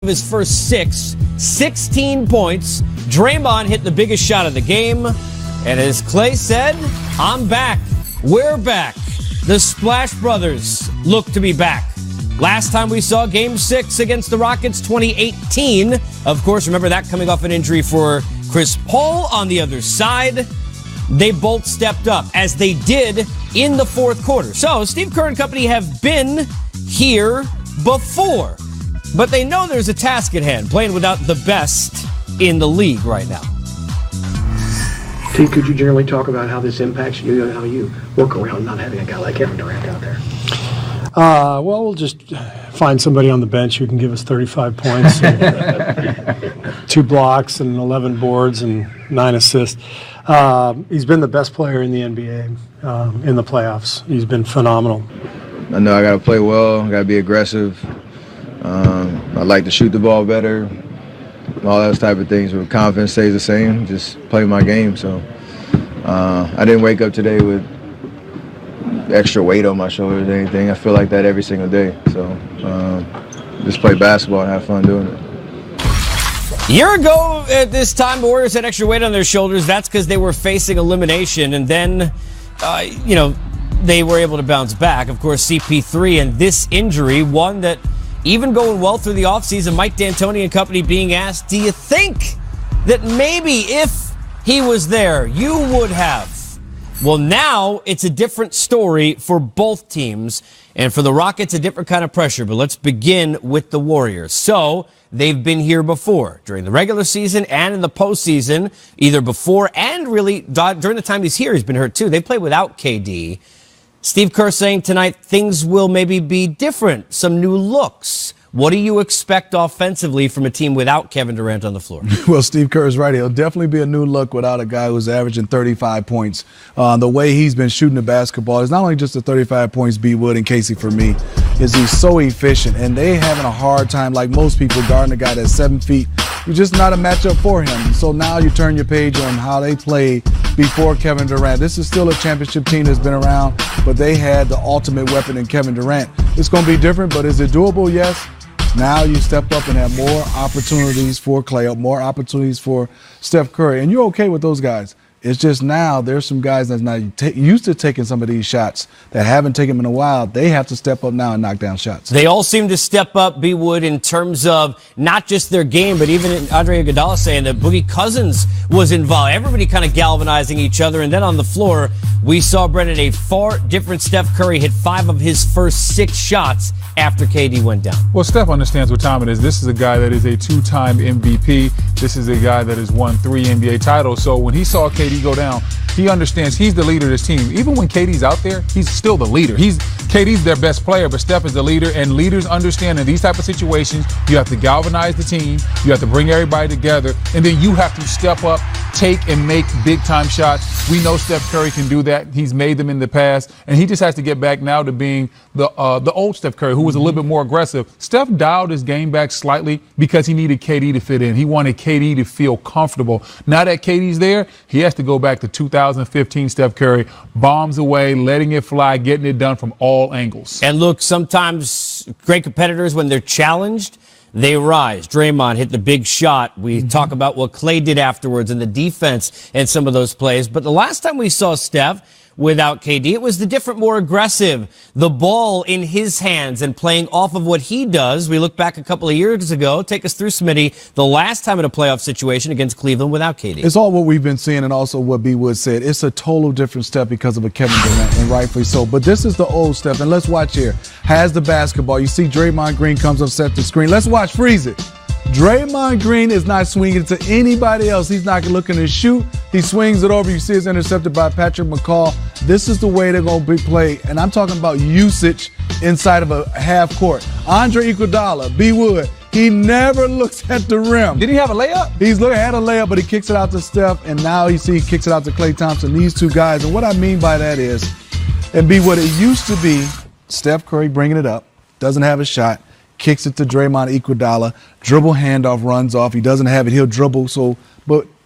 his first 16 points. Draymond hit the biggest shot of the game. And as Clay said, I'm back. We're back. The Splash Brothers look to be back. Last time we saw Game 6 against the Rockets, 2018. Of course, remember that coming off an injury for Chris Paul on the other side. They both stepped up, as they did in the fourth quarter. So Steve Kerr and company have been here before. But they know there's a task at hand, playing without the best in the league right now. Steve, could you generally talk about how this impacts you and how you work around not having a guy like Kevin Durant out there? Well, we'll just find somebody on the bench who can give us 35 points, and 2 blocks, and 11 boards, and 9 assists. He's been the best player in the NBA in the playoffs. He's been phenomenal. I know I got to play well, I got to be aggressive. I like to shoot the ball better, all those type of things. But confidence stays the same, just play my game. So I didn't wake up today with extra weight on my shoulders or anything. I feel like that every single day. So just play basketball and have fun doing it. A year ago at this time, the Warriors had extra weight on their shoulders. That's because they were facing elimination. And then, they were able to bounce back. Of course, CP3 and this injury, one that even going well through the offseason, Mike D'Antoni and company being asked, do you think that maybe if he was there, you would have? Well, now it's a different story for both teams. And for the Rockets, a different kind of pressure. But let's begin with the Warriors. So they've been here before during the regular season and in the postseason, either before and really during the time he's here, he's been hurt too. They played without KD. Steve Kerr saying tonight things will maybe be different, some new looks. What do you expect offensively from a team without Kevin Durant on the floor? Well, Steve Kerr is right. It'll definitely be a new look without a guy who's averaging 35 points. The way he's been shooting the basketball is not only just the 35 points, B. Wood and Casey for me, is he's so efficient. And they having a hard time, like most people, guarding a guy that's 7 feet. You're just not a matchup for him. So now you turn your page on how they played before Kevin Durant. This is still a championship team that's been around, but they had the ultimate weapon in Kevin Durant. It's going to be different, but is it doable? Yes. Now you step up and have more opportunities for Clay, more opportunities for Steph Curry, and you're okay with those guys. It's just now there's some guys that's not used to taking some of these shots that haven't taken them in a while. They have to step up now and knock down shots. They all seem to step up, B. Wood, in terms of not just their game, but even Andre Iguodala saying that Boogie Cousins was involved. Everybody kind of galvanizing each other. And then on the floor, we saw, Brennan, a far different Steph Curry hit 5 of his first 6 shots after KD went down. Well, Steph understands what time it is. This is a guy that is a 2-time MVP. This is a guy that has won 3 NBA titles. So when he saw KD go down, he understands he's the leader of this team. Even when KD's out there, he's still the leader. KD's their best player, but Steph is the leader, and leaders understand in these type of situations, you have to galvanize the team, you have to bring everybody together, and then you have to step up, take and make big-time shots. We know Steph Curry can do that. He's made them in the past, and he just has to get back now to being the old Steph Curry, who was a little bit more aggressive. Steph dialed his game back slightly because he needed KD to fit in. He wanted KD to feel comfortable. Now that KD's there, he has to go back to 2015 Steph Curry, bombs away, letting it fly, getting it done from all angles. And look, sometimes great competitors, when they're challenged, they rise. Draymond hit the big shot. We talk about what Clay did afterwards and the defense and some of those plays. But the last time we saw Steph without KD, it was the different, more aggressive, the ball in his hands and playing off of what he does. We look back a couple of years ago. Take us through, Smitty, the last time in a playoff situation against Cleveland without KD. It's all what we've been seeing, and also what B. Wood said. It's a total different step because of a Kevin Durant, and rightfully so. But this is the old Steph, and let's watch here. Has the basketball. You see Draymond Green comes up, set the screen. Let's watch, freeze it. Draymond Green is not swinging it to anybody else. He's not looking to shoot. He swings it over. You see it's intercepted by Patrick McCall. This is the way they're going to be played. And I'm talking about usage inside of a half court. Andre Iguodala, B. Wood, he never looks at the rim. Did he have a layup? Had a layup, but he kicks it out to Steph. And now you see he kicks it out to Klay Thompson. These two guys. And what I mean by that is, and B. Wood, it used to be Steph Curry bringing it up, doesn't have a shot, kicks it to Draymond Iguodala, dribble handoff, runs off. He doesn't have it. He'll dribble.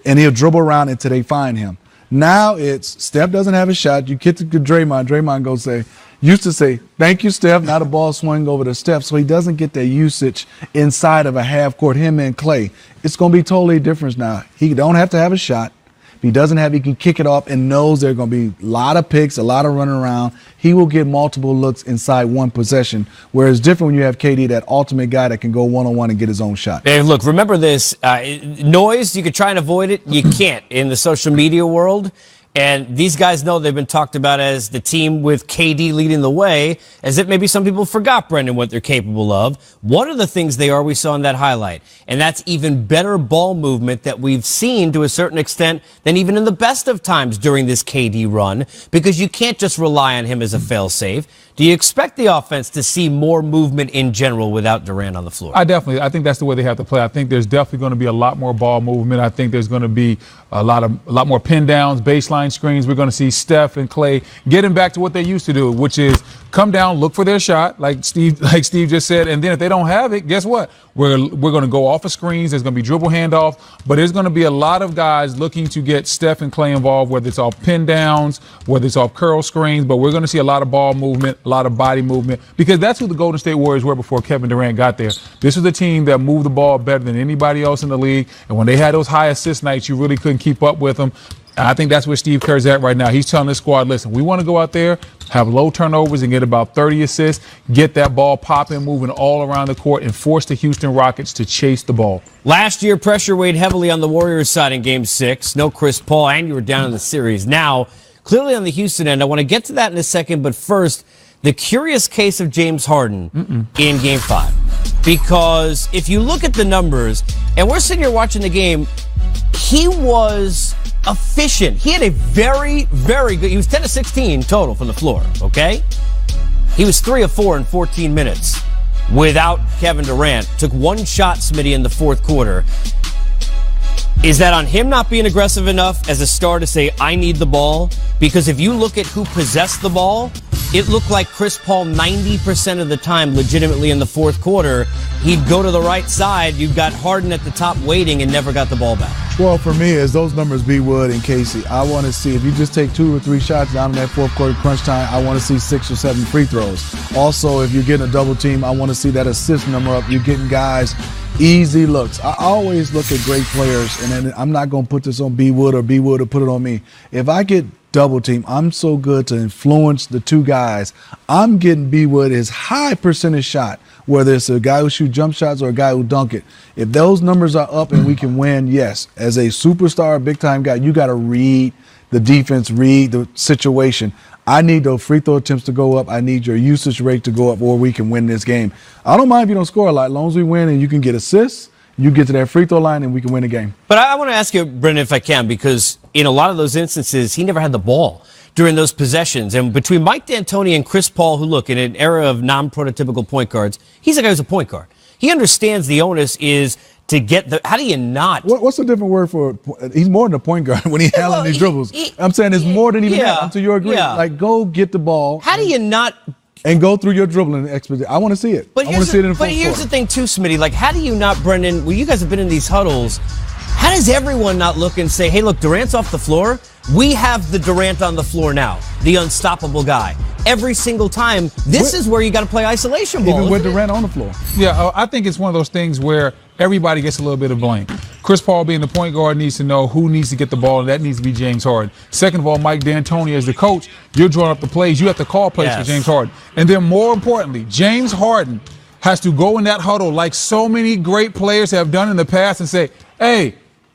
And he'll dribble around until they find him. Now it's Steph doesn't have a shot. You get to Draymond. Draymond used to say, thank you, Steph. Now the ball swing over to Steph. So he doesn't get that usage inside of a half court, him and Clay. It's going to be totally different now. He don't have to have a shot. If he doesn't have, he can kick it off and knows there are going to be a lot of picks, a lot of running around. He will get multiple looks inside one possession, whereas different when you have KD, that ultimate guy that can go one-on-one and get his own shot. Hey, look, remember this. Noise, you could try and avoid it. You can't in the social media world. And these guys know they've been talked about as the team with KD leading the way, as if maybe some people forgot, Brendan, what they're capable of. One of the things we saw in that highlight, and that's even better ball movement that we've seen to a certain extent than even in the best of times during this KD run, because you can't just rely on him as a fail-safe. Do you expect the offense to see more movement in general without Durant on the floor? I think that's the way they have to play. I think there's definitely going to be a lot more ball movement. I think there's going to be a lot more pin downs, baseline screens. We're going to see Steph and Clay getting back to what they used to do, which is come down, look for their shot, like Steve just said, and then if they don't have it, guess what? We're going to go off of screens. There's going to be dribble handoff, but there's going to be a lot of guys looking to get Steph and Clay involved, whether it's off pin downs, whether it's off curl screens, but we're going to see a lot of ball movement, a lot of body movement, because that's who the Golden State Warriors were before Kevin Durant got there. This was a team that moved the ball better than anybody else in the league, and when they had those high assist nights, you really couldn't keep up with them. And I think that's where Steve Kerr's at right now. He's telling his squad, listen, we want to go out there, have low turnovers and get about 30 assists, get that ball popping, moving all around the court, and force the Houston Rockets to chase the ball. Last year, pressure weighed heavily on the Warriors side in Game 6. No Chris Paul, and you were down in the series. Now, clearly on the Houston end, I want to get to that in a second, but first, the curious case of James Harden in Game 5. Because if you look at the numbers, and we're sitting here watching the game, he was efficient. He had a very, very good, he was 10 of 16 total from the floor, okay? He was 3 of 4 in 14 minutes without Kevin Durant. Took one shot, Smitty, in the fourth quarter. Is that on him not being aggressive enough as a star to say, I need the ball? Because if you look at who possessed the ball, it looked like Chris Paul 90% of the time legitimately in the fourth quarter. He'd go to the right side. You've got Harden at the top waiting and never got the ball back. Well, for me, as those numbers be Wood and Casey, I want to see if you just take 2 or 3 shots down in that fourth quarter crunch time, I want to see 6 or 7 free throws. Also, if you're getting a double team, I want to see that assist number up. You're getting guys easy looks. I always look at great players, and then I'm not going to put this on B. Wood or put it on me. If I get double team, I'm so good to influence the 2 guys. I'm getting B. Wood his high percentage shot, whether it's a guy who shoot jump shots or a guy who dunk it. If those numbers are up and we can win, yes. As a superstar, big-time guy, you got to read the defense, read the situation. I need those free throw attempts to go up. I need your usage rate to go up, or we can win this game. I don't mind if you don't score a lot, as long as we win and you can get assists. You get to that free throw line and we can win the game. But I want to ask you, Brendan, if I can, because in a lot of those instances, he never had the ball during those possessions. And between Mike D'Antoni and Chris Paul, who look, in an era of non-prototypical point guards, he's a guy who's a point guard. He understands the onus is to get the – how do you not? What's a different word for – he's more than a point guard when he's handling these dribbles. I'm saying it's more than even that, until you agree. Yeah. Like, go get the ball. How do you not – and go through your dribbling expedition. I want to see it. I want to see it in the fourth quarter. But here's the thing, too, Smitty. Like, how do you not, Brendan, well, you guys have been in these huddles. How does everyone not look and say, hey, look, Durant's off the floor. We have the Durant on the floor now, the unstoppable guy. Every single time, this is where you got to play isolation ball. Even with Durant on the floor. Yeah, I think it's one of those things where everybody gets a little bit of blame. Chris Paul, being the point guard, needs to know who needs to get the ball, and that needs to be James Harden. Second of all, Mike D'Antoni, as the coach, you're drawing up the plays. You have to call plays for James Harden. And then more importantly, James Harden has to go in that huddle like so many great players have done in the past and say, hey,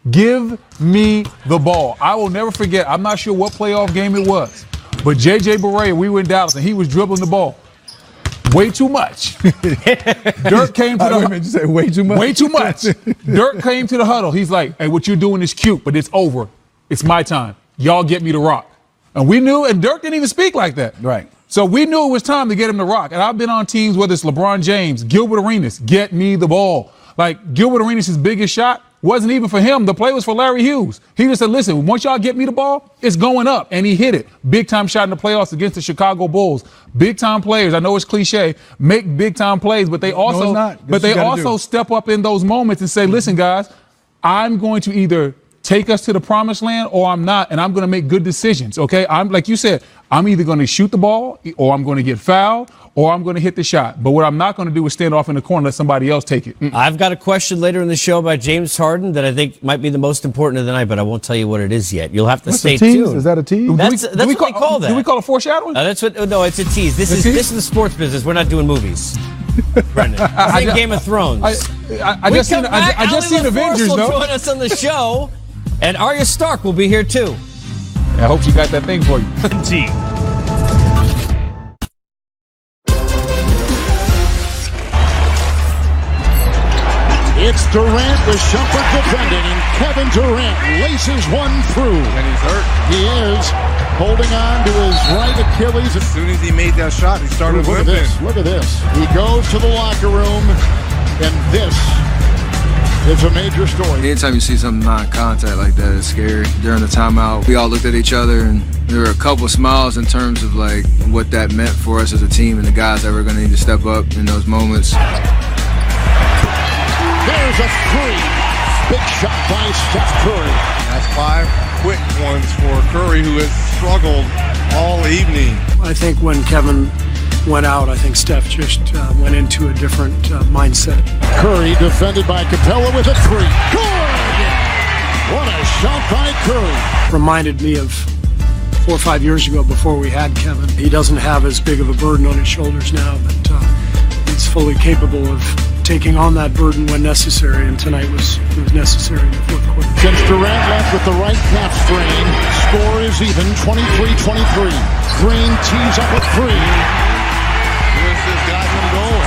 give me the ball. I will never forget, I'm not sure what playoff game it was, but J.J. Barea, we were in Dallas, and he was dribbling the ball way too much. Dirk came to the huddle. You say way too much? Way too much. Dirk came to the huddle. He's like, hey, what you're doing is cute, but it's over. It's my time. Y'all get me to rock. And we knew, and Dirk didn't even speak like that. Right. So we knew it was time to get him to rock. And I've been on teams, whether it's LeBron James, Gilbert Arenas, get me the ball. Like, Gilbert Arenas' biggest shot wasn't even for him. The play was for Larry Hughes. He just said, listen, once y'all get me the ball, it's going up. And he hit it. Big-time shot in the playoffs against the Chicago Bulls. Big-time players, I know it's cliche, make big-time plays, but they also, step up in those moments and say, listen, guys, I'm going to either take us to the promised land or I'm not, and I'm going to make good decisions, okay? I'm like you said, I'm either going to shoot the ball or I'm going to get fouled or I'm going to hit the shot. But what I'm not going to do is stand off in the corner and let somebody else take it. I've got a question later in the show about James Harden that I think might be the most important of the night, but I won't tell you what it is yet. You'll have to stay tuned. Is that a tease? That's what we call that. Do we call it foreshadowing? No, it's a tease. This is the sports business. We're not doing movies. Brendan. This ain't Game of Thrones. I just seen Avengers, will though. join us on the show, and Arya Stark will be here too. I hope she got that thing for you. Gee. It's Durant with Shumpert defending, and Kevin Durant laces one through. And he's hurt. He is holding on to his right Achilles. As soon as he made that shot, he started Look at limping. this. Look at this. He goes to the locker room, and this is a major story. Anytime you see something non-contact like that, it's scary. During the timeout, we all looked at each other, and there were a couple smiles in terms of like what that meant for us as a team and the guys that were going to need to step up in those moments. There's a three. Big shot by Steph Curry. That's 5 quick ones for Curry, who has struggled all evening. I think when Kevin went out, I think Steph just went into a different mindset. Curry defended by Capella with a three. Good! What a shot by Curry. Reminded me of 4 or 5 years ago before we had Kevin. He doesn't have as big of a burden on his shoulders now, but he's fully capable of taking on that burden when necessary, and tonight was necessary in the fourth quarter. Since Durant left with the right calf strain, score is even 23-23. Green tees up a three. Here's this guy from goal.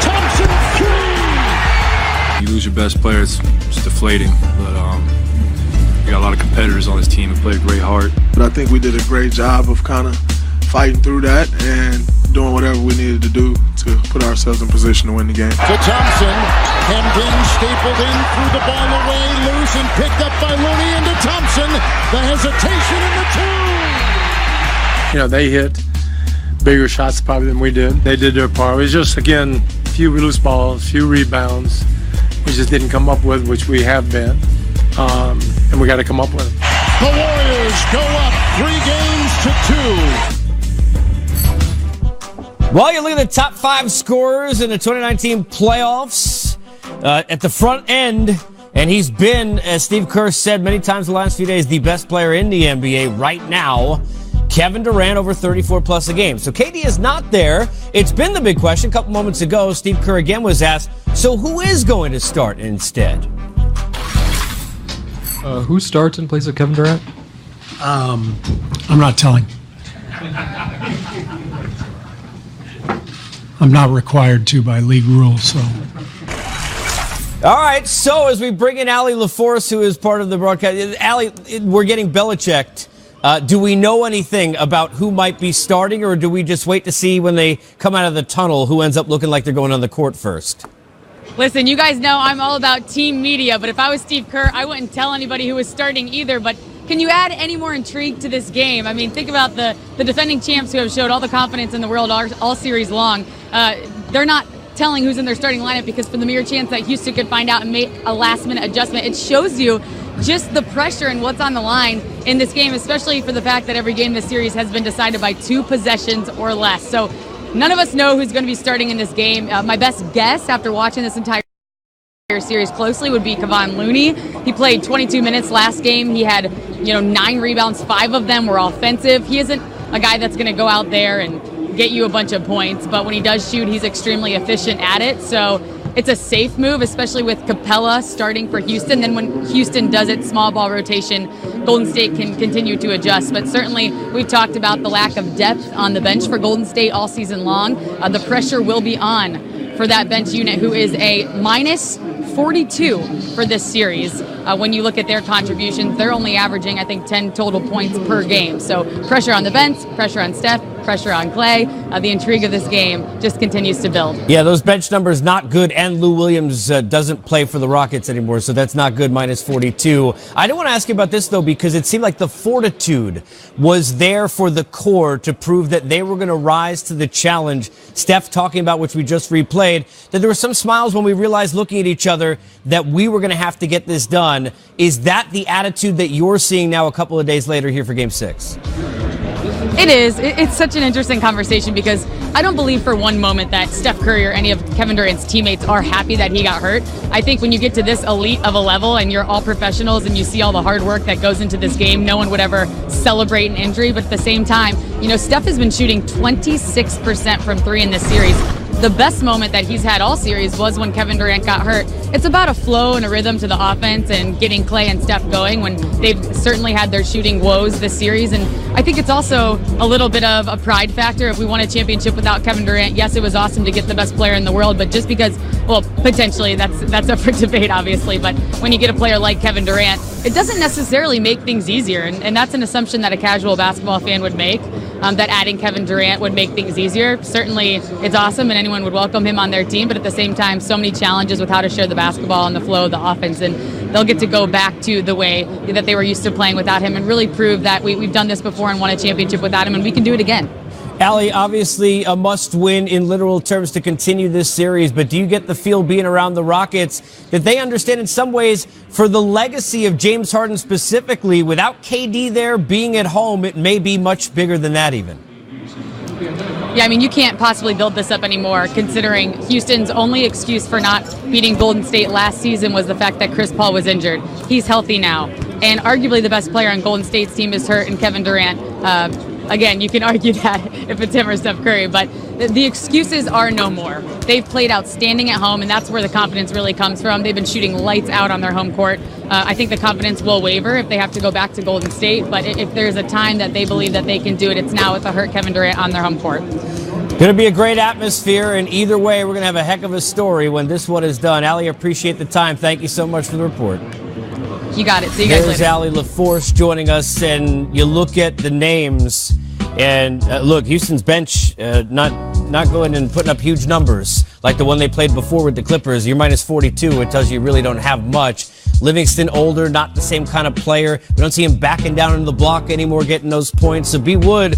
Thompson three. You lose your best player, it's deflating, but you got a lot of competitors on this team who play great hard. But I think we did a great job of kind of fighting through that and doing whatever we needed to do to put ourselves in position to win the game. To Thompson, hemmed in, stapled in, threw the ball away, loose and picked up by Looney into Thompson. The hesitation in the two. You know, they hit bigger shots probably than we did. They did their part. It was just, again, a few loose balls, a few rebounds. We just didn't come up with, which we have been, and we got to come up with it. The Warriors go up 3 games to 2. Well, you look at the top 5 scorers in the 2019 playoffs at the front end, and he's been, as Steve Kerr said many times the last few days, the best player in the NBA right now. Kevin Durant over 34 plus a game. So KD is not there. It's been the big question. A couple moments ago, Steve Kerr again was asked, so who is going to start instead? Who starts in place of Kevin Durant? I'm not telling. I'm not required to by league rules, so. All right, so as we bring in Allie LaForce, who is part of the broadcast, Allie, we're getting Belichicked. Do we know anything about who might be starting, or do we just wait to see when they come out of the tunnel who ends up looking like they're going on the court first? Listen, you guys know I'm all about team media, but if I was Steve Kerr, I wouldn't tell anybody who was starting either. But can you add any more intrigue to this game? I mean, think about the defending champs who have showed all the confidence in the world all series long. They're not telling who's in their starting lineup because for the mere chance that Houston could find out and make a last-minute adjustment, it shows you just the pressure and what's on the line in this game, especially for the fact that every game this series has been decided by 2 possessions or less. So none of us know who's going to be starting in this game. My best guess after watching this entire series closely would be Kevon Looney. He played 22 minutes last game. He had 9 rebounds, 5 of them were offensive. He isn't a guy that's going to go out there and get you a bunch of points, but when he does shoot, he's extremely efficient at it. So it's a safe move, especially with Capella starting for Houston. Then when Houston does its small ball rotation, Golden State can continue to adjust. But certainly we've talked about the lack of depth on the bench for Golden State all season long. The pressure will be on for that bench unit, who is a minus 42 for this series. When you look at their contributions, they're only averaging, I think, 10 total points per game. So pressure on the bench, pressure on Steph, pressure on Clay. The intrigue of this game just continues to build. Yeah, those bench numbers not good, and Lou Williams doesn't play for the Rockets anymore, so that's not good, minus 42. I do want to ask you about this, though, because it seemed like the fortitude was there for the core to prove that they were going to rise to the challenge. Steph talking about, which we just replayed, that there were some smiles when we realized looking at each other that we were going to have to get this done. Is that the attitude that you're seeing now a couple of days later here for Game 6? It is. It's such an interesting conversation because I don't believe for one moment that Steph Curry or any of Kevin Durant's teammates are happy that he got hurt. I think when you get to this elite of a level and you're all professionals and you see all the hard work that goes into this game, no one would ever celebrate an injury. But at the same time, Steph has been shooting 26% from three in this series. The best moment that he's had all series was when Kevin Durant got hurt. It's about a flow and a rhythm to the offense and getting Clay and Steph going when they've certainly had their shooting woes this series. And I think it's also a little bit of a pride factor. If we won a championship without Kevin Durant, yes, it was awesome to get the best player in the world, but just because, well, potentially that's up for debate, obviously. But when you get a player like Kevin Durant, it doesn't necessarily make things easier. And that's an assumption that a casual basketball fan would make, that adding Kevin Durant would make things easier. Certainly, it's awesome and anyone would welcome him on their team, but at the same time, so many challenges with how to share the basketball and the flow of the offense, and they'll get to go back to the way that they were used to playing without him and really prove that we've done this before and won a championship without him, and we can do it again. Allie, obviously a must-win in literal terms to continue this series, but do you get the feel being around the Rockets that they understand in some ways for the legacy of James Harden specifically, without KD there being at home, it may be much bigger than that even? Yeah, I mean, you can't possibly build this up anymore considering Houston's only excuse for not beating Golden State last season was the fact that Chris Paul was injured. He's healthy now, and arguably the best player on Golden State's team is hurt, and Kevin Durant. Again, you can argue that if it's him or Steph Curry, but the excuses are no more. They've played outstanding at home, and that's where the confidence really comes from. They've been shooting lights out on their home court. I think the confidence will waver if they have to go back to Golden State, but if there's a time that they believe that they can do it, it's now with a hurt Kevin Durant on their home court. Going to be a great atmosphere, and either way, we're going to have a heck of a story when this one is done. Allie, appreciate the time. Thank you so much for the report. You got it. See you guys later. There's Allie LaForce joining us, and you look at the names, and look, Houston's bench not going and putting up huge numbers like the one they played before with the Clippers. You're minus 42. It tells you really don't have much. Livingston older, not the same kind of player. We don't see him backing down into the block anymore, getting those points. So B. Wood,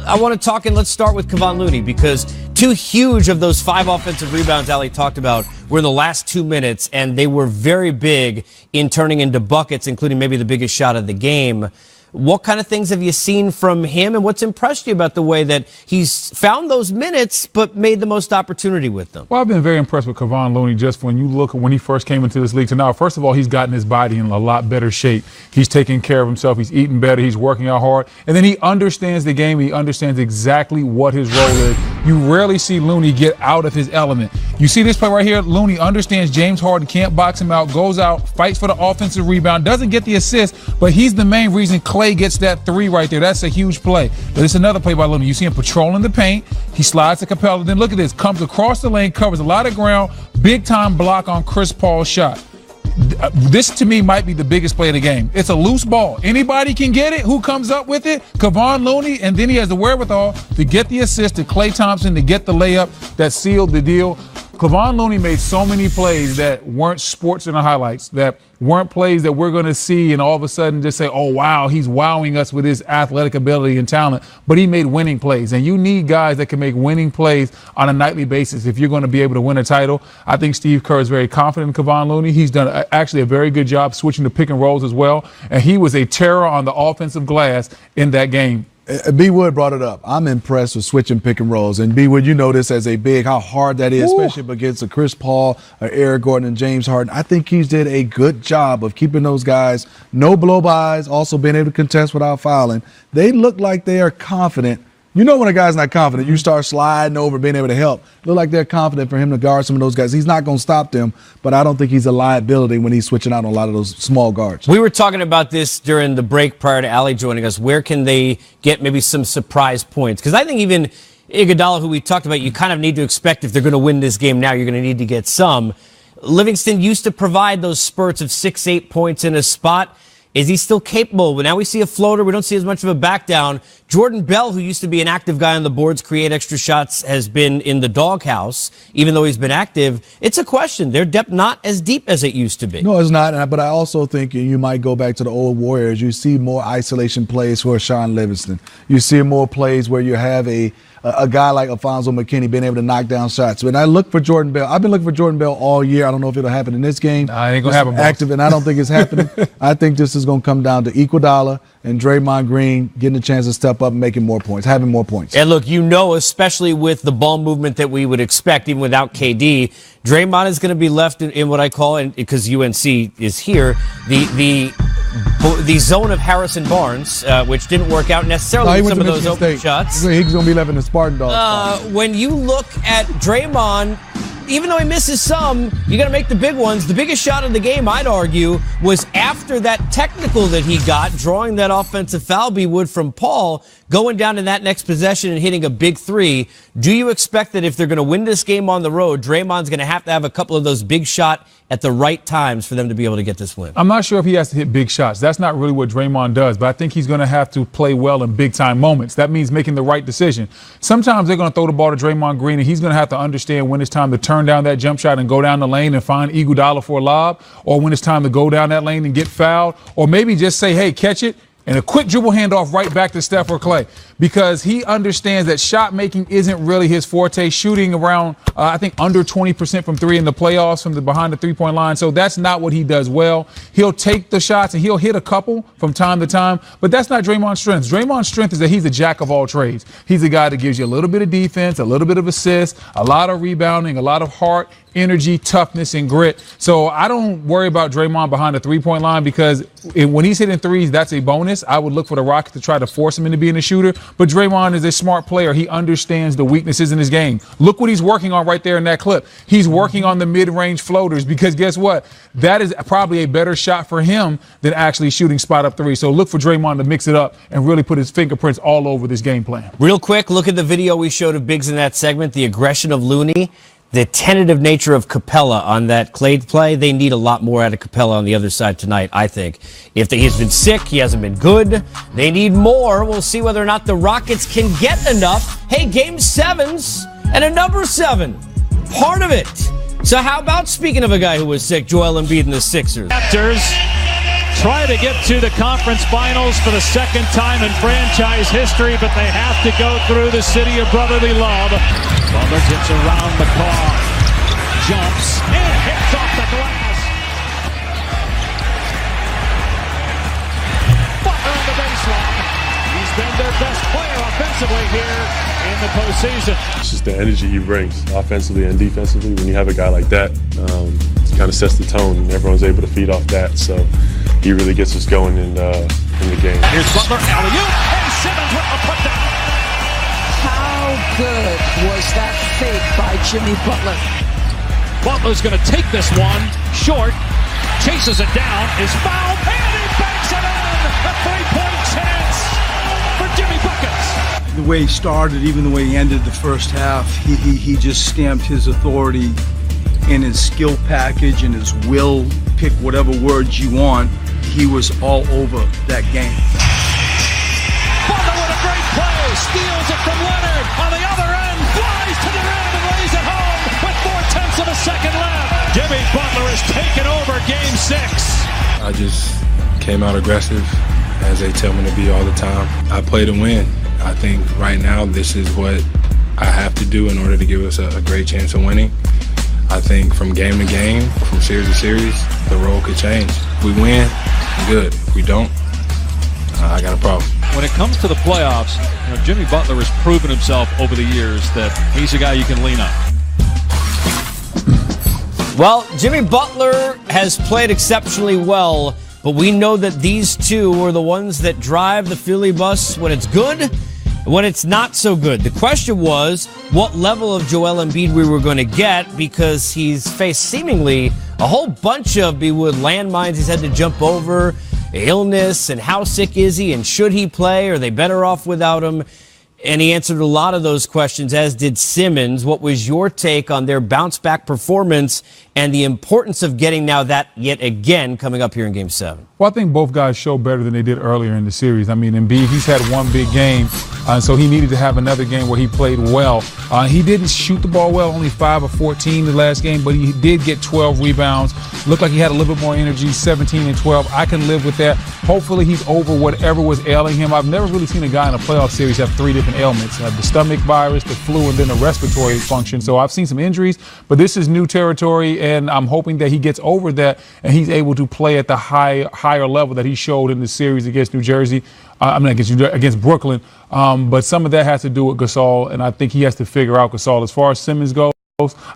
I want to talk, and let's start with Kevon Looney, because two huge of those 5 offensive rebounds Ali talked about were in the last 2 minutes, and they were very big in turning into buckets, including maybe the biggest shot of the game. What kind of things have you seen from him, and what's impressed you about the way that he's found those minutes but made the most opportunity with them? Well, I've been very impressed with Kevon Looney just when you look at when he first came into this league to now. First of all, he's gotten his body in a lot better shape. He's taking care of himself. He's eating better. He's working out hard. And then he understands the game. He understands exactly what his role is. You rarely see Looney get out of his element. You see this play right here. Looney understands James Harden can't box him out, goes out, fights for the offensive rebound, doesn't get the assist, but he's the main reason Clay gets that 3 right there. That's a huge play. But it's another play by Looney. You see him patrolling the paint. He slides to Capella. Then look at this. Comes across the lane, covers a lot of ground. Big time block on Chris Paul's shot. This to me might be the biggest play of the game. It's a loose ball. Anybody can get it. Who comes up with it? Kevon Looney, and then he has the wherewithal to get the assist to Klay Thompson to get the layup that sealed the deal. Kevon Looney made so many plays that weren't sports in the highlights, that weren't plays that we're going to see and all of a sudden just say, oh, wow, he's wowing us with his athletic ability and talent. But he made winning plays. And you need guys that can make winning plays on a nightly basis if you're going to be able to win a title. I think Steve Kerr is very confident in Kevon Looney. He's done actually a very good job switching to pick and rolls as well. And he was a terror on the offensive glass in that game. B. Wood brought it up. I'm impressed with switching pick and rolls. And B. Wood, you know this as a big, how hard that is, especially against a Chris Paul, or Eric Gordon, and James Harden. I think he's did a good job of keeping those guys, no blow-bys, also being able to contest without fouling. They look like they are confident. You know when a guy's not confident, you start sliding over, being able to help. Look like they're confident for him to guard some of those guys. He's not going to stop them, but I don't think he's a liability when he's switching out on a lot of those small guards. We were talking about this during the break prior to Ali joining us. Where can they get maybe some surprise points? Because I think even Iguodala, who we talked about, you kind of need to expect if they're going to win this game now, you're going to need to get some. Livingston used to provide those spurts of 6-8 points in a spot. Is he still capable? But now we see a floater. We don't see as much of a back down. Jordan Bell, who used to be an active guy on the boards, create extra shots, has been in the doghouse, even though he's been active. It's a question. Their depth not as deep as it used to be. No, it's not. But I also think you might go back to the old Warriors. You see more isolation plays for Sean Livingston. You see more plays where you have a guy like Alfonso McKinney being able to knock down shots. When I look for Jordan Bell, I've been looking for Jordan Bell all year. I don't know if it'll happen in this game. Nah, it ain't going to happen. Active, and I don't think it's happening. I think this is going to come down to Iguodala and Draymond Green getting a chance to step up and making more points, having more points. And look, especially with the ball movement that we would expect, even without KD, Draymond is going to be left in what I call, and because UNC is here, the zone of Harrison Barnes, which didn't work out necessarily with some of those open shots. He's going to be left in the Spartan dog. When you look at Draymond, even though he misses some, you got to make the big ones. The biggest shot of the game, I'd argue, was after that technical that he got, drawing that offensive foul, B-Wood, from Paul, going down to that next possession and hitting a big three. Do you expect that if they're going to win this game on the road, Draymond's going to have a couple of those big shot at the right times for them to be able to get this win? I'm not sure if he has to hit big shots. That's not really what Draymond does, but I think he's going to have to play well in big-time moments. That means making the right decision. Sometimes they're going to throw the ball to Draymond Green, and he's going to have to understand when it's time to turn down that jump shot and go down the lane and find Iguodala for a lob, or when it's time to go down that lane and get fouled, or maybe just say, hey, catch it, and a quick dribble handoff right back to Steph or Clay, because he understands that shot making isn't really his forte. Shooting around, I think, under 20% from three in the playoffs from behind the three-point line. So that's not what he does well. He'll take the shots and he'll hit a couple from time to time, but that's not Draymond's strength. Draymond's strength is that he's a jack of all trades. He's a guy that gives you a little bit of defense, a little bit of assist, a lot of rebounding, a lot of heart, energy, toughness, and grit. So I don't worry about Draymond behind the three-point line, because when he's hitting threes, that's a bonus. I would look for the Rockets to try to force him into being a shooter. But Draymond is a smart player. He understands the weaknesses in his game. Look what he's working on right there in that clip. He's working on the mid-range floaters, because guess what? That is probably a better shot for him than actually shooting spot up three. So look for Draymond to mix it up and really put his fingerprints all over this game plan. Real quick, look at the video we showed of Biggs in that segment, the aggression of Looney. The tentative nature of Capella on that Clay play. They need a lot more out of Capella on the other side tonight, I think. He's been sick, he hasn't been good. They need more. We'll see whether or not the Rockets can get enough. Hey, game sevens and a number 7. Part of it. So how about, speaking of a guy who was sick, Joel Embiid and the Sixers? Raptors try to get to the conference finals for the second time in franchise history, but they have to go through the city of brotherly love. Butler gets around McCaw, jumps, and hits off the glass. Butler on the baseline. He's been their best player offensively here in the postseason. It's just the energy he brings, offensively and defensively. When you have a guy like that, it kind of sets the tone, and everyone's able to feed off that. So he really gets us going in the game. Here's Butler, alley-oop, and Simmons with the putdown. How good was that fake by Jimmy Butler? Butler's going to take this one, short, chases it down, is fouled, and he banks it in! A three-point chance for Jimmy Buckets. The way he started, even the way he ended the first half, he just stamped his authority and his skill package and his will. Pick whatever words you want. He was all over that game. Butler with a great play, steals it from Leonard on the other end, flies to the rim and lays it home with 4/10 of a second left. Jimmy Butler has taken over Game 6. I just came out aggressive, as they tell me to be all the time. I play to win. I think right now this is what I have to do in order to give us a great chance of winning. I think from game to game, from series to series, the role could change. If we win, good. If we don't, I got a problem. When it comes to the playoffs, Jimmy Butler has proven himself over the years that he's a guy you can lean on. Well, Jimmy Butler has played exceptionally well, but we know that these two are the ones that drive the Philly bus when it's good, when it's not so good. The question was what level of Joel Embiid we were going to get, because he's faced seemingly a whole bunch of landmines he's had to jump over, illness, and how sick is he, and should he play? Are they better off without him? And he answered a lot of those questions, as did Simmons. What was your take on their bounce-back performance and the importance of getting now that yet again coming up here in Game 7? Well, I think both guys show better than they did earlier in the series. I mean, Embiid, he's had one big game, so he needed to have another game where he played well. He didn't shoot the ball well, only 5 of 14 the last game, but he did get 12 rebounds. Looked like he had a little bit more energy, 17 and 12. I can live with that. Hopefully he's over whatever was ailing him. I've never really seen a guy in a playoff series have 3 different ailments, the stomach virus, the flu, and then the respiratory function. So I've seen some injuries, but this is new territory, and I'm hoping that he gets over that and he's able to play at the higher level that he showed in the series against New Jersey. Against Brooklyn. But some of that has to do with Gasol, and I think he has to figure out Gasol. As far as Simmons goes,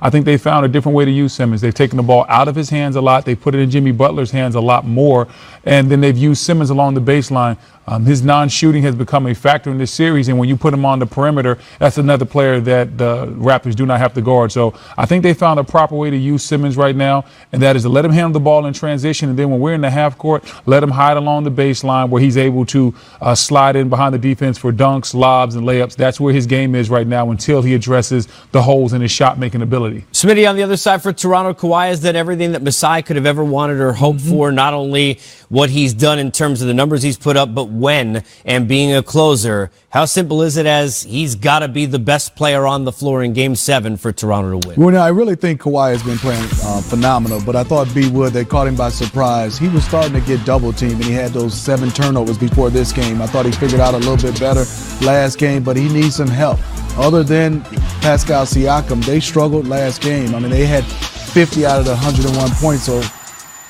I think they found a different way to use Simmons. They've taken the ball out of his hands a lot. They put it in Jimmy Butler's hands a lot more. And then they've used Simmons along the baseline. His non-shooting has become a factor in this series. And when you put him on the perimeter, that's another player that the Raptors do not have to guard. So I think they found a proper way to use Simmons right now. And that is to let him handle the ball in transition. And then when we're in the half court, let him hide along the baseline where he's able to slide in behind the defense for dunks, lobs, and layups. That's where his game is right now until he addresses the holes in his shot-making ability. Smitty, on the other side for Toronto, Kawhi has done everything that Masai could have ever wanted or hoped for, not only what he's done in terms of the numbers he's put up, but when and being a closer. How simple is it as he's got to be the best player on the floor in Game 7 for Toronto to win? Well, I really think Kawhi has been playing phenomenal, but I thought B. Wood, they caught him by surprise. He was starting to get double-teamed, and he had those 7 turnovers before this game. I thought he figured out a little bit better last game, but he needs some help. Other than Pascal Siakam, they struggled last game. I mean, they had 50 out of the 101 points, so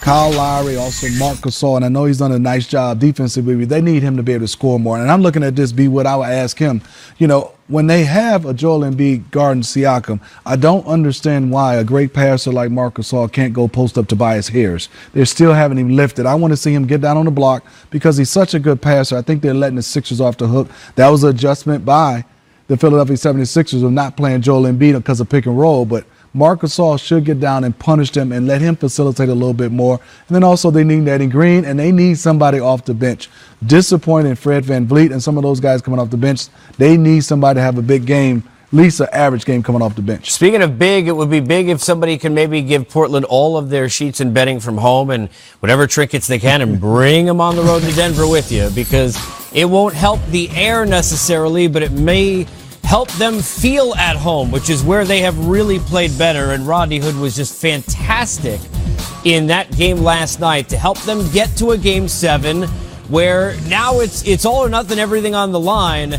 Kyle Lowry, also Marc Gasol, and I know he's done a nice job defensively, but they need him to be able to score more. And I'm looking at this, B. Wood, I would ask him, when they have a Joel Embiid guarding Siakam, I don't understand why a great passer like Marc Gasol can't go post up Tobias Harris. They're still having him lifted. I want to see him get down on the block because he's such a good passer. I think they're letting the Sixers off the hook. That was an adjustment by the Philadelphia 76ers of not playing Joel Embiid because of pick and roll, but Marc Gasol should get down and punish them and let him facilitate a little bit more. And then also they need Nathan Green, and they need somebody off the bench. Disappointing Fred VanVleet and some of those guys coming off the bench. They need somebody to have a big game, at least an average game coming off the bench. Speaking of big, it would be big if somebody can maybe give Portland all of their sheets and bedding from home and whatever trinkets they can and bring them on the road to Denver with you, because it won't help the air necessarily, but it may help them feel at home, which is where they have really played better. And Rodney Hood was just fantastic in that game last night to help them get to a Game 7 where now it's all or nothing, everything on the line.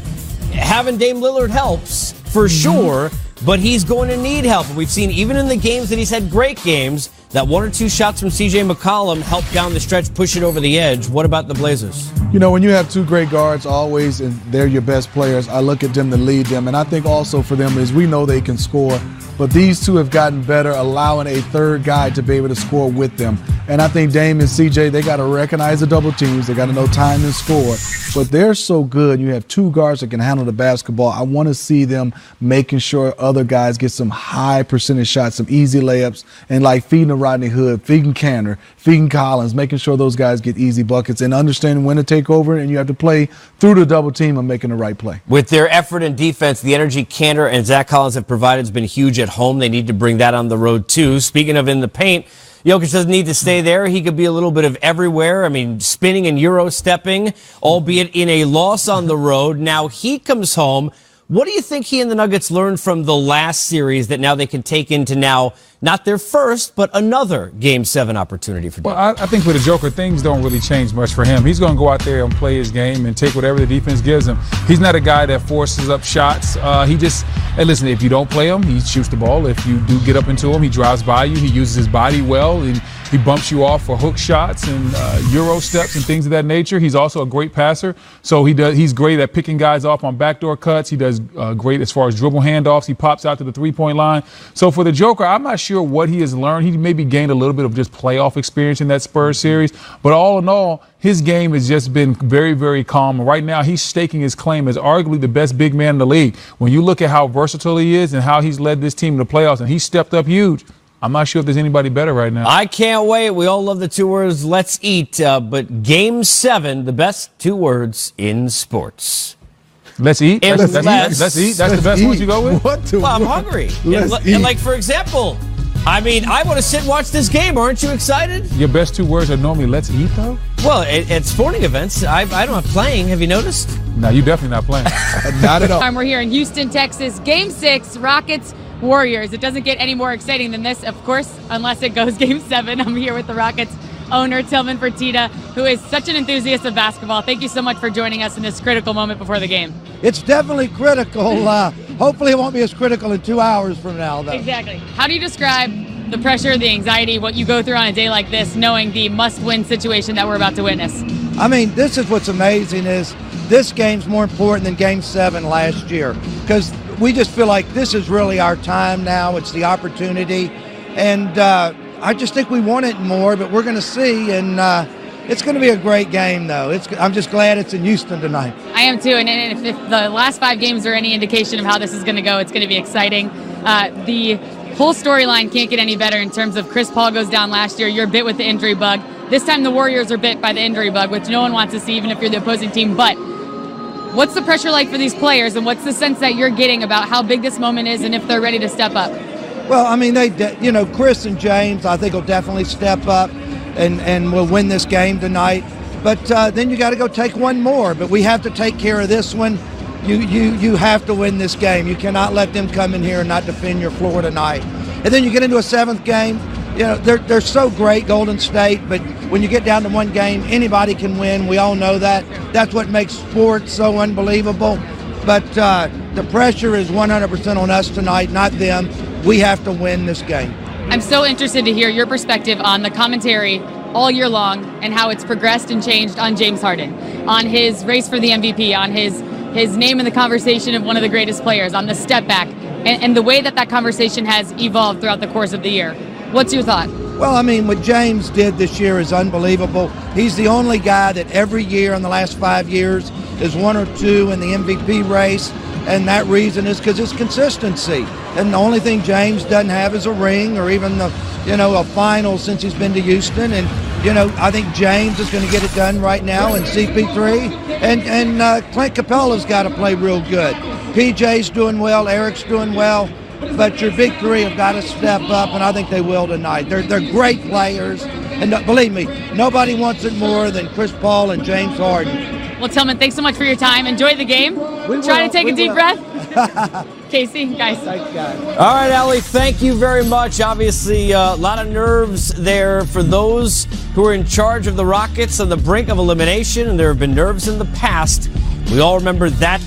Having Dame Lillard helps for sure, but he's going to need help. And we've seen even in the games that he's had great games, that 1 or 2 shots from C.J. McCollum help down the stretch, push it over the edge. What about the Blazers? When you have 2 great guards always and they're your best players, I look at them to lead them. And I think also for them is we know they can score, but these 2 have gotten better, allowing a third guy to be able to score with them. And I think Dame and CJ, they got to recognize the double teams. They got to know time and score. But they're so good. You have 2 guards that can handle the basketball. I want to see them making sure other guys get some high percentage shots, some easy layups, and like feeding the Rodney Hood, feeding Canner, feeding Collins, making sure those guys get easy buckets and understanding when to take over, and you have to play through the double team and making the right play. With their effort and defense, the energy Canner and Zach Collins have provided has been huge at home. They need to bring that on the road too. Speaking of in the paint, Jokic doesn't need to stay there. He could be a little bit of everywhere. I mean, spinning and Euro stepping, albeit in a loss on the road. Now he comes home. What do you think he and the Nuggets learned from the last series that now they can take into now, not their first, but another Game 7 opportunity for them? Well, I think for the Joker, things don't really change much for him. He's going to go out there and play his game and take whatever the defense gives him. He's not a guy that forces up shots. Hey, listen, if you don't play him, he shoots the ball. If you do get up into him, he drives by you. He uses his body well, and he bumps you off for hook shots and Euro steps and things of that nature. He's also a great passer. So he's great at picking guys off on backdoor cuts. He does great as far as dribble handoffs. He pops out to the three-point line. So for the Joker, I'm not sure what he has learned. He maybe gained a little bit of just playoff experience in that Spurs series. But all in all, his game has just been very, very calm. Right now, he's staking his claim as arguably the best big man in the league. When you look at how versatile he is and how he's led this team to the playoffs, and he's stepped up huge, I'm not sure if there's anybody better right now. I can't wait. We all love the 2 words, let's eat. But Game 7, the best 2 words in sports. Let's eat. Unless, let's eat. That's the best ones you go with? Well, I'm hungry. And like, for example, I mean, I want to sit and watch this game. Aren't you excited? Your best 2 words are normally "let's eat," though. Well, at sporting events, I don't have playing. Have you noticed? No, you're definitely not playing. Not at all. We're here in Houston, Texas. Game 6, Rockets, Warriors. It doesn't get any more exciting than this, of course, unless it goes Game 7. I'm here with the Rockets owner, Tillman Fertitta, who is such an enthusiast of basketball. Thank you so much for joining us in this critical moment before the game. It's definitely critical. Hopefully it won't be as critical in 2 hours from now, though. Exactly. How do you describe the pressure, the anxiety, what you go through on a day like this, knowing the must-win situation that we're about to witness? I mean, this is what's amazing is this game's more important than Game 7 last year because we just feel like this is really our time now. It's the opportunity. And I just think we want it more, but we're going to see. And it's going to be a great game, though. I'm just glad it's in Houston tonight. I am, too. And if the last 5 games are any indication of how this is going to go, it's going to be exciting. The whole storyline can't get any better in terms of Chris Paul goes down last year. You're bit with the injury bug. This time the Warriors are bit by the injury bug, which no one wants to see, even if you're the opposing team. But what's the pressure like for these players, and what's the sense that you're getting about how big this moment is and if they're ready to step up? Well, I mean, Chris and James, I think, will definitely step up and will win this game tonight. But then you got to go take one more. But we have to take care of this one. You have to win this game. You cannot let them come in here and not defend your floor tonight. And then you get into a 7th game. You know, they're so great, Golden State, but when you get down to one game, anybody can win. We all know that. That's what makes sports so unbelievable. But the pressure is 100% on us tonight, not them. We have to win this game. I'm so interested to hear your perspective on the commentary all year long and how it's progressed and changed on James Harden, on his race for the MVP, on his name in the conversation of one of the greatest players, on the step back, and the way that conversation has evolved throughout the course of the year. What's your thought? Well, I mean, what James did this year is unbelievable. He's the only guy that every year in the last 5 years is 1 or 2 in the MVP race, and that reason is because it's consistency. And the only thing James doesn't have is a ring or even a final since he's been to Houston. And I think James is going to get it done right now, and CP3 and Clint Capella's got to play real good. PJ's doing well, Eric's doing well. But your big 3 have got to step up, and I think they will tonight. They're great players, and believe me, nobody wants it more than Chris Paul and James Harden. Well, Tillman, thanks so much for your time. Enjoy the game. Try to take a deep breath. Casey, guys. Thanks, guys. All right, Allie, thank you very much. Obviously, a lot of nerves there for those who are in charge of the Rockets on the brink of elimination, and there have been nerves in the past. We all remember that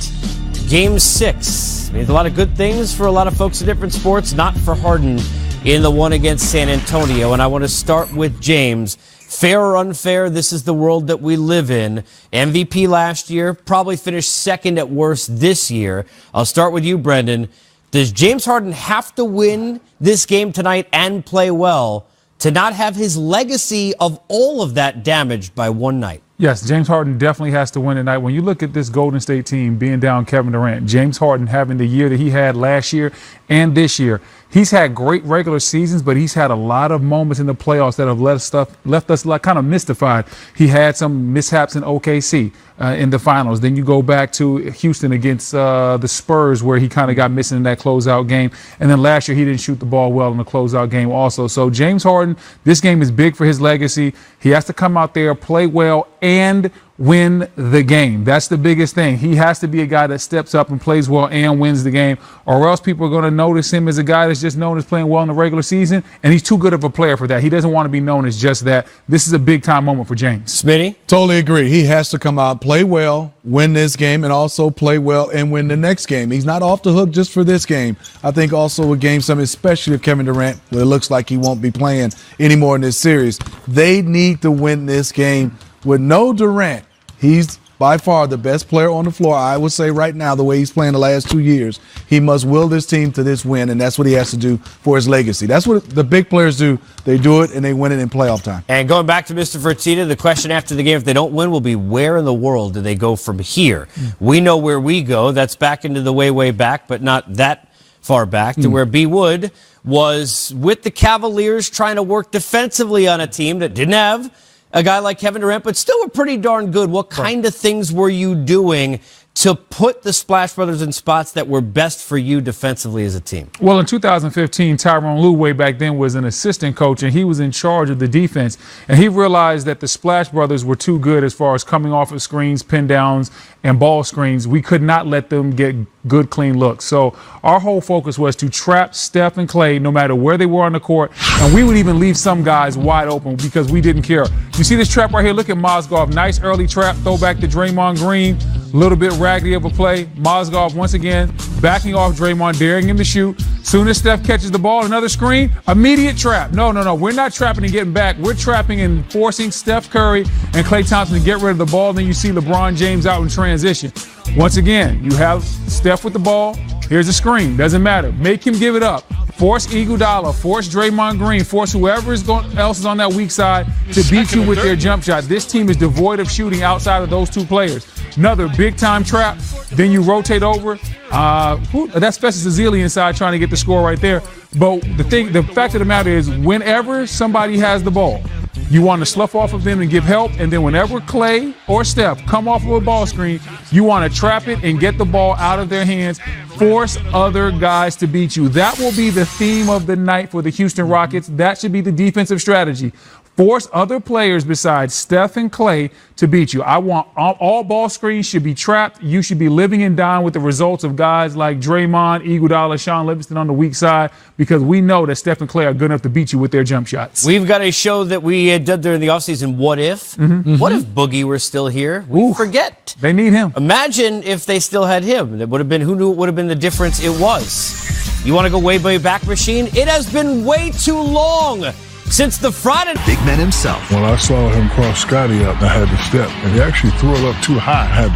Game 6. Means a lot of good things for a lot of folks in different sports, not for Harden in the one against San Antonio. And I want to start with James. Fair or unfair, this is the world that we live in. MVP last year, probably finished 2nd at worst this year. I'll start with you, Brendan. Does James Harden have to win this game tonight and play well to not have his legacy of all of that damaged by one night? Yes, James Harden definitely has to win tonight. When you look at this Golden State team being down Kevin Durant, James Harden having the year that he had last year and this year, he's had great regular seasons, but he's had a lot of moments in the playoffs that have left us kind of mystified. He had some mishaps in OKC in the finals. Then you go back to Houston against the Spurs, where he kind of got missing in that closeout game. And then last year, he didn't shoot the ball well in the closeout game also. So James Harden, this game is big for his legacy. He has to come out there, play well, and win the game. That's the biggest thing. He has to be a guy that steps up and plays well and wins the game, or else people are going to notice him as a guy that's just known as playing well in the regular season, and he's too good of a player for that. He doesn't want to be known as just that. This is a big-time moment for James. Smitty? Totally agree. He has to come out, play well, win this game, and also play well and win the next game. He's not off the hook just for this game. I think also with Game 7, especially if Kevin Durant, well, it looks like he won't be playing anymore in this series, they need to win this game. With no Durant, he's by far the best player on the floor, I would say right now, the way he's playing the last 2 years. He must will this team to this win, and that's what he has to do for his legacy. That's what the big players do. They do it, and they win it in playoff time. And going back to Mr. Fertitta, the question after the game, if they don't win, will be where in the world do they go from here? We know where we go. That's back into the way back, but not that far back to where B. Wood was with the Cavaliers trying to work defensively on a team that didn't have a guy like Kevin Durant, but still were pretty darn good. What kind of things were you doing to put the Splash Brothers in spots that were best for you defensively as a team? Well, in 2015, Tyrone Lue way back then was an assistant coach, and he was in charge of the defense. And he realized that the Splash Brothers were too good as far as coming off of screens, pin downs, and ball screens. We could not let them get good, clean looks. So our whole focus was to trap Steph and Klay no matter where they were on the court. And we would even leave some guys wide open because we didn't care. You see this trap right here? Look at Mozgov. Nice early trap. Throw back to Draymond Green. A little bit raggedy of a play. Mozgov once again backing off Draymond, daring him to shoot. Soon as Steph catches the ball, another screen, immediate trap. No. We're not trapping and getting back. We're trapping and forcing Steph Curry and Klay Thompson to get rid of the ball. Then you see LeBron James out in transition. Once again, you have Steph with the ball. Here's a screen. Doesn't matter. Make him give it up. Force Iguodala, force Draymond Green, force whoever else is on that weak side to beat you with their jump shot. This team is devoid of shooting outside of those two players. Another big-time trap. Then you rotate over. That's Festus Ezeli inside trying to get the score right there. But the fact of the matter is, whenever somebody has the ball, you want to slough off of them and give help. And then whenever Klay or Steph come off of a ball screen, you want to trap it and get the ball out of their hands. Force other guys to beat you. That will be the theme of the night for the Houston Rockets. That should be the defensive strategy. Force other players besides Steph and Klay to beat you. I want all ball screens should be trapped. You should be living and dying with the results of guys like Draymond, Iguodala, Sean Livingston on the weak side, because we know that Steph and Klay are good enough to beat you with their jump shots. We've got a show that we did during the offseason, What If? What if Boogie were still here? We forget. They need him. Imagine if they still had him. It would have been, who knew it would have been the difference it was. You want to go way back, Machine? It has been way too long since the Friday. Big man himself. When I saw him cross Scotty up, I had to step. And he actually threw it up too high. I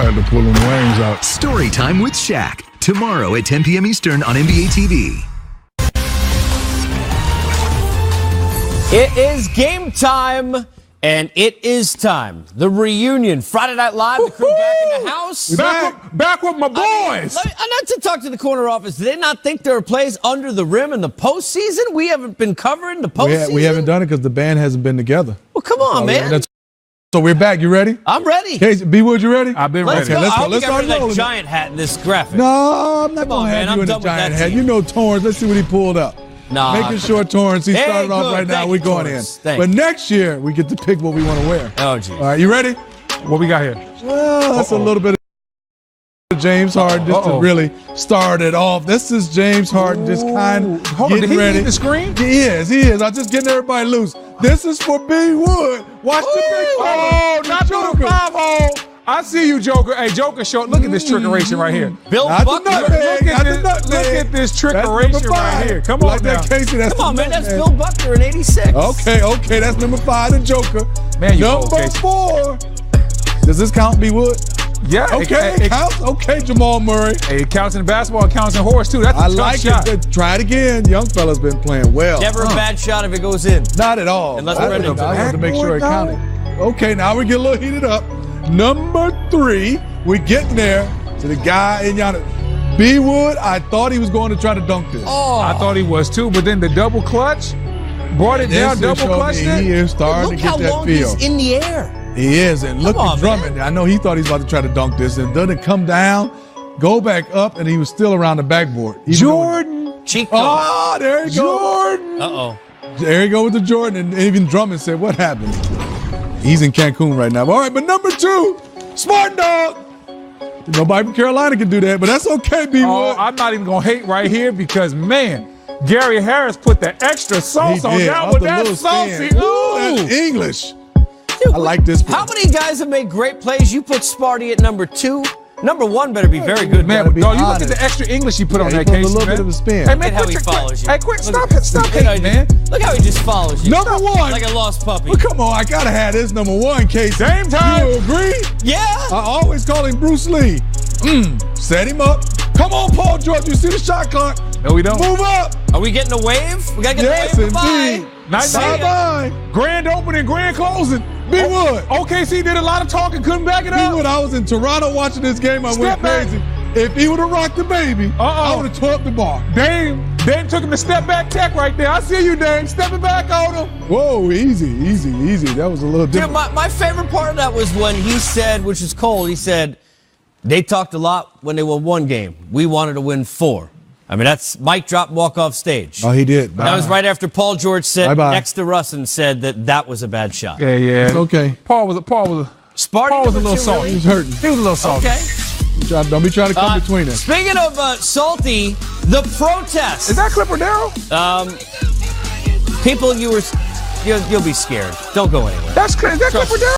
had to pull them wings out. Story time with Shaq. Tomorrow at 10 p.m. Eastern on NBA TV. It is game time, and it is time. The reunion. Friday Night Live, the crew back in the house. Back with my boys. I'm not to talk to the corner office. Do they not think there are plays under the rim in the postseason? We haven't been covering the postseason. We haven't done it because the band hasn't been together. Well, come on, man. So we're back. You ready? I'm ready. Casey, B. Wood, you ready? I've been ready. Go. Let's go. Let's start that giant hat in this graphic. No, I'm not going to have you in a giant hat. You know Torrance. Let's see what he pulled up. Nah, making sure Torrance, he started off right now. We're going in. But next year, we get to pick what we want to wear. Oh, geez. All right, you ready? What we got here? Well, that's a little bit of James Harden just to really start it off. This is James Harden just kind of getting ready. Hit the screen? He is. I'm just getting everybody loose. This is for B. Wood. Watch the big Oh, not through the 5-hole. I see you, Joker. Hey, Joker, look at this trickeration right here. Bill Buckner. Look at this trickeration right here. Come on now. Casey, come on, man. That's Bill Buckner in 86. Okay. That's number 5, the Joker. Man, you number 4. Does this count, B. Wood? Yeah. Okay, it counts. Okay, Jamal Murray. Hey, it counts in basketball. It counts in horse, too. That's a tough shot. It. Try it again. Young fella's been playing well. Never a bad shot if it goes in. Not at all. Unless I wanted to make sure it counted. Okay, now we get a little heated up. Number 3, we're getting there to the guy in yonder. B. Wood, I thought he was going to try to dunk this. Oh, I thought he was too, but then the double clutch brought it down, double clutched it. He is starting to get that feel. Look how long he's in the air. He is, and look at Drummond. Man. I know he thought he was about to try to dunk this, and doesn't come down, go back up, and he was still around the backboard. Jordan. Chico. Oh, there you go. Jordan. Uh-oh. There you go with the Jordan, and even Drummond said, what happened? He's in Cancun right now. All right, but number 2, Smart Dog. Nobody from Carolina can do that, but that's okay, B. Wood. I'm not even going to hate right here because, man, Gary Harris put the extra sauce on that one. That's saucy. Ooh, that's English. Dude, I like this play. How many guys have made great plays? You put Sparty at number 2. Number 1 better be very good. Man, you look at the extra English he put on that case. A little bit of a spin. Hey, man, look at how he follows you. Hey, quick, stop hating, man. Look how he just follows you. Number 1. Like a lost puppy. Well, come on, I got to have this number 1 case. Same time. You agree? Yeah. I always call him Bruce Lee. Set him up. Come on, Paul George. You see the shot clock? No, we don't. Move up. Are we getting a wave? We got to get a wave. Bye. Nice. Bye-bye. Grand opening, grand closing. B. Wood. OKC did a lot of talking, couldn't back it up. B. Wood, I was in Toronto watching this game. I went crazy. If he would have rocked the baby, I would have tore up the bar. Dame took him to step back tech right there. I see you, Dame. Stepping back on him. Whoa, easy. That was a little different. Dude, my favorite part of that was when he said, which is cold, he said, They talked a lot when they won 1 game. We wanted to win 4. I mean, that's mic drop, walk off stage. Oh, he did. That was right after Paul George sat Bye-bye. next to Russ and said that was a bad shot. Yeah. It's okay. Paul was a little salty. He was hurting. He was a little salty. Okay. Don't be trying to come between us. Speaking of salty, the protest. Is that Clipper Darrell? People, you'll be scared. Don't go anywhere. Is that Clipper Darrell?